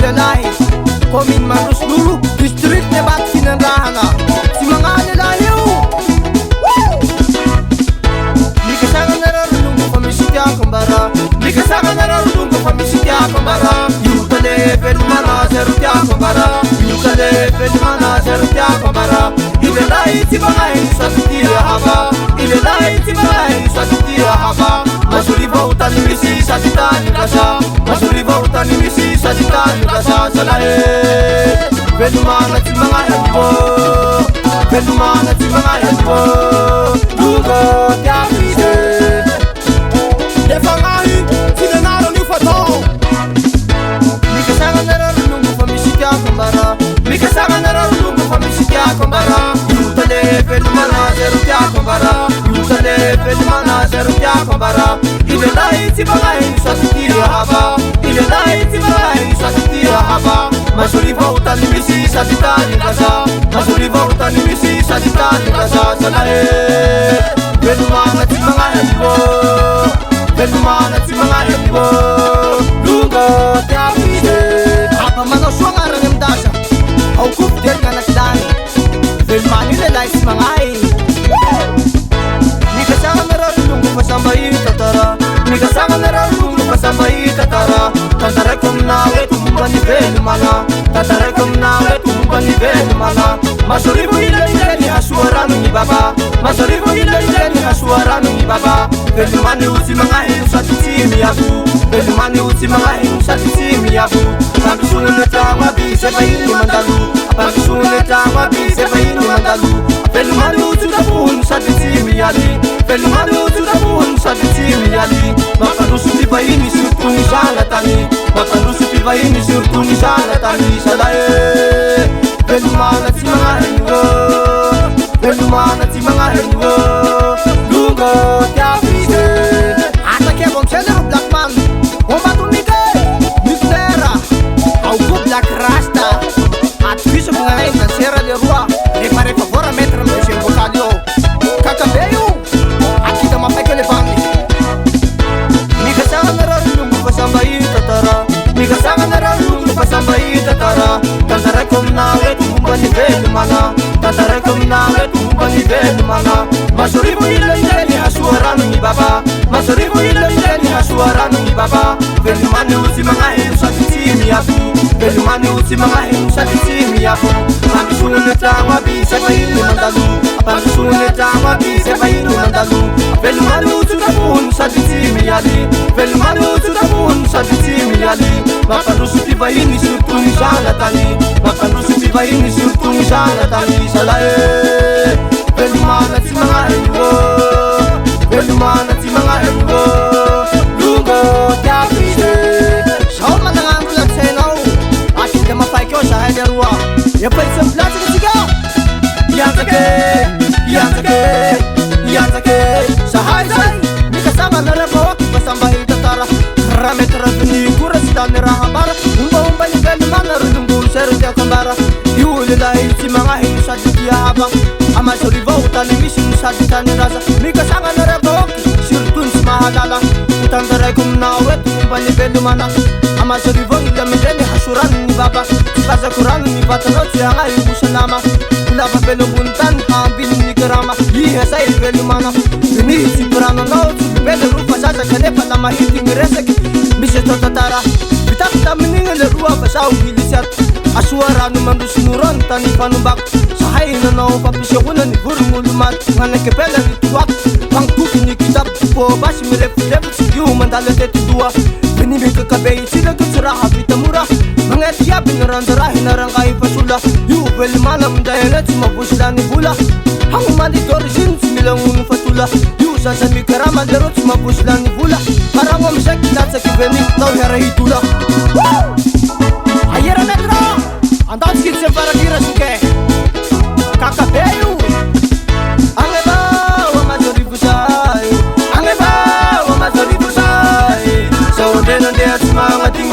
lalaki Komin Marus dulu Distrik nebat sinandrahana Si mga lalaki Di kasama nararunong ko kami sitya kumbara Di kasama nararunong ko kami sitya kumbara Yukale pelumana serutya kumbara Yukale pelumana serutya kumbara Ilalai si mga sa sitya haba Ilalai si mga sa sitya haba Masuri bautan misi sa sitan rasa Masuri bautan misi sa sitan rasa Salahe pelumana si mga hebo Pelumana si mga hebo Lugo tiapide Defangahi sinanaro ni fato Mikasanga nararunong ko pamisitya kumbara Mikasanga nararunong ko pamisitya kumbara Yutale pelumana serutya kumbara Yutale pelumana serutya kumbara Ilalai si mga sa sitya haba Ilalai si mga sa sitya haba Masuri bautan misi sa sitan rasa Masuri bautan misi sa sitan rasa Salahe pelumana si mga hebo Pelumana si mga hebo Lugo tiapide Apa manoswang arang ang dasa Haukup din nga nasdani Pelumani lalay si mga Ni kasama nararunong ko pasambayi tatara Ni kasama nararunong ko pasambayi tatara Tatara kum nawe tumba ni pelumana Tatara kum nawe tumba ni pelumana Masuri mo ilan ni aswara ni baba Masuri mo ilan ni aswara ni baba Pelumani usi mga hinu sa titimi aku Pelumani usi mga hinu sa titimi aku Pagsunod na tama bise painu mandalu Pagsunod na tama bise painu mandalu Pelumani usi na puhun sa titimi ali Pelumani usi na puhun sa titimi ali Makalusu pipa ini surtuni salatani Makalusu pipa ini surtuni salatani Salahe pelumana si mga hinu Pelumana si mga hinu Lugo tiapide Atake bom sele black man Omatu mike Miftera Auku black rasta At piso mga ngayon na sera de rua Repare favora metra mo siya vokalyo Kakabeyo At kita mapeke levante Mikasama nararunong ko pasambayi tatara Mikasama nararunong ko pasambayi tatara Tatara kum nawe tumba ni pelumana Tatara kum nawe tumba ni pelumana Masuri mo ilan ni aswara ni baba Masuri mo ilan ni aswara ni baba Pelumani usi mga hinu sa titimi aku Pelumani usi mga hinu sa titimi aku Pagsunod na tama bise painu mandalu Pagsunod na tama bise painu mandalu Pelumani usi na puhun sa titimi ali Pelumani usi na puhun sa titimi ali Makalusu pipa ini surtuni salatani Makalusu pipa ini surtuni salatani Salahe pelumana si mga hebo Pelumana si mga hebo Lugo tiapide Sao manangang ulat sa inaw Asin ka mapaikyo sa hederwa Yapay sa plati ka sigaw Yansake Yansake Yansake Sa haisay Di kasama na rabo Pasambahi tatara Rame tarabini Kura sida nirahabara Umba ni pelumana Rudunggu serutya kambara Iulilay si mga hinu sa titiya habang Ama suri bautan misi sa titan rasa Mikasanga na rabok Sirtun si mahalala Utandaray kum nawet Umba ni pelumana Ama suri bong ilamideni hasuran ni baba Kasa kuran ni batanot siya nga ibusalama Kula pa pelubuntan Ambin ni karama Iha sa pelumana Gini si purano no Pele rupa sa kane pala mahiting resek Misi totatara Bitak taminingan na ruwa Basaw bilisat Aswara naman sinuron tani panumbak Sahay na nao papisyakunan ni Burungulumat Nga nakipela rituak Pang tuki ni kitab Po basi mirep-rep Siyo mandala tetudua Binibig kakabay sila katsuraha bitamura Mga tiya pinarandarahin na rangkay pasula Yu pelumana mdayalat si mabusla ni bula Hang manitorisin similang unong fatula Yu sasan mi karama darot si mabusla ni bula Parang wamsak kilat sa kibening Tau herahitula Ayera metro Andan skitse para kira suke Kakabeyo Angeba Wamazori busay Angeba Wamazori busay Sa ode nande at mga ting